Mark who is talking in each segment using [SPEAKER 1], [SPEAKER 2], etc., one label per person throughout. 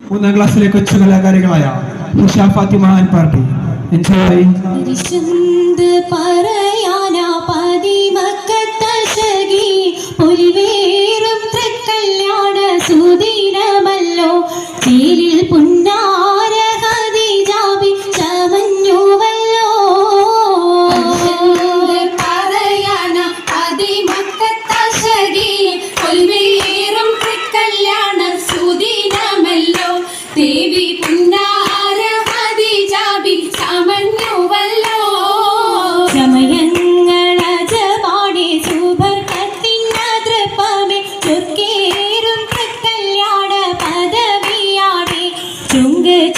[SPEAKER 1] 3ാം ക്ലാസ്സിലെ കൊച്ചു കലാകാരികളായ Usha Fathima and party. Enjoy.
[SPEAKER 2] സുദിനമല്ലോ ചീലിൽ പുന്നാര ഹദീജാബി ചമഞ്ഞുവല്ലോ പറയാന അതിമക്കത്തശകി പൊൽവേറും കല്യാണ സുദിനമല്ലോ ദേവി പുന്നാര ഹദീജാബി ചമഞ്ഞുവല്ലോ സമയങ്ങൾ അജപാടി സുബർക്കത്തിൻ നദ്രപമേ ചൊർക്കേറും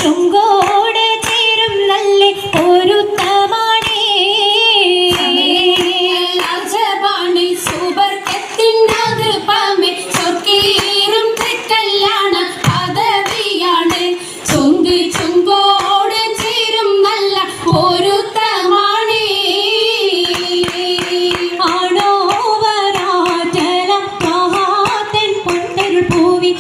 [SPEAKER 2] ചുങ്കോട് ചേരും നല്ല ഒരുത്തമാണേ സുബർക്കത്തിനകൃപമേ ചൊർക്കേറും കല്യാണ പദവിയാണ് ചുങ്കോട് ചേരും നല്ല ഒരുത്തമാണേ ആണോ വരാറ്റല മഹാതൻ പൊട്ടരുൾ പൂവി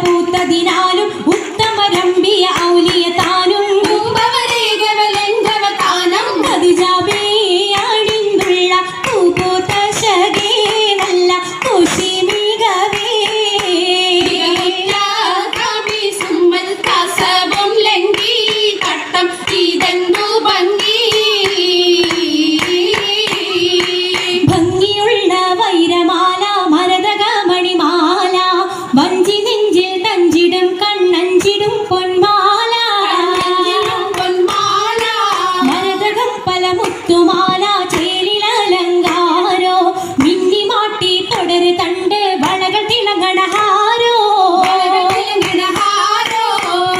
[SPEAKER 2] പൂത്തതിനാലും ഉത്തമരമ്പിയ ഔലിയതാനും ഖദീജാബിയാണിന്നുള്ള പൂപോത്തശകേ നല്ല കുശി മികവേ സുമ്മൽ കസബം ലംഘി കട്ടം ഇതെന്തു ഭംഗി ഭംഗിയുള്ള വൈരമാല മരതക മണിമാല വഞ്ചി കണ്ണഞ്ചിടും പൊന്മാല മരതകം പല മുത്തുമാല ചേലിലലങ്കാരോ മിന്നി മാട്ടി തുടര് തണ്ട് വളകൾ തിളങ്ങണഹാരോ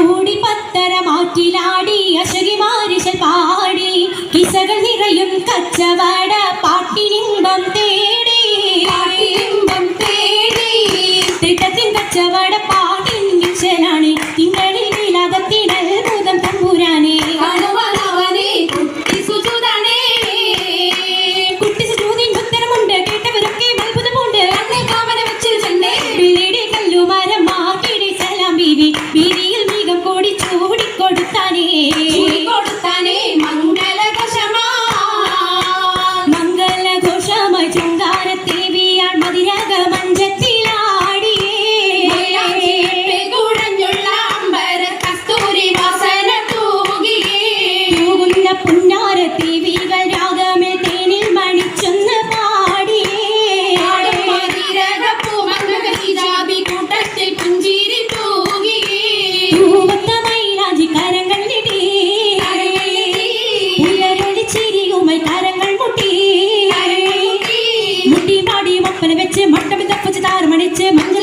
[SPEAKER 2] കൂടി പത്തര മാറ്റിലാടി അശകി മാരിശൽ പാടി കിസകൾ നിറയും കച്ചവട പാട്ടിനിമ്പം തേടി തിട്ടത്തിൻ കച്ചവട പാട്ടിൻ ാണ് തിങ്കളിൽ വിലാപത്തിനൽ ഭൂതം തമ്പുരാനെ കുട്ടി സുജൂതിൻ ഉത്തരമുണ്ട് കേട്ടവരൊക്കെ അത്ഭുതമുണ്ട് കാമന വെച്ച് ചെന്നേ പിള്ളേടെ കല്ലുമരം മാറ്റിടെ സലാം ബീവി ബീവിയിൽ മികം കോടി ചൂടിക്കൊടുത്താനേ മംഗളഘോഷമായി ചുങ്കാരത്തേവിയാൾ മതിരക മഞ്ചത്തിലാടി പുന്നാരത്തേവികൾ രാഗമിൽ തേനിൽ മണിച്ചൊന്ന് കൂട്ടത്തിൽ പുഞ്ചിരി തൂവത്തമൈലാജി കരങ്ങൾ നിടി ഉയരൊളി ചിരിയുമായി കരങ്ങൾ മുട്ടി പാടി മപ്പന വെച്ച് മട്ടം തപ്പച്ച് താരമണിച്ച് മഞ്ഞ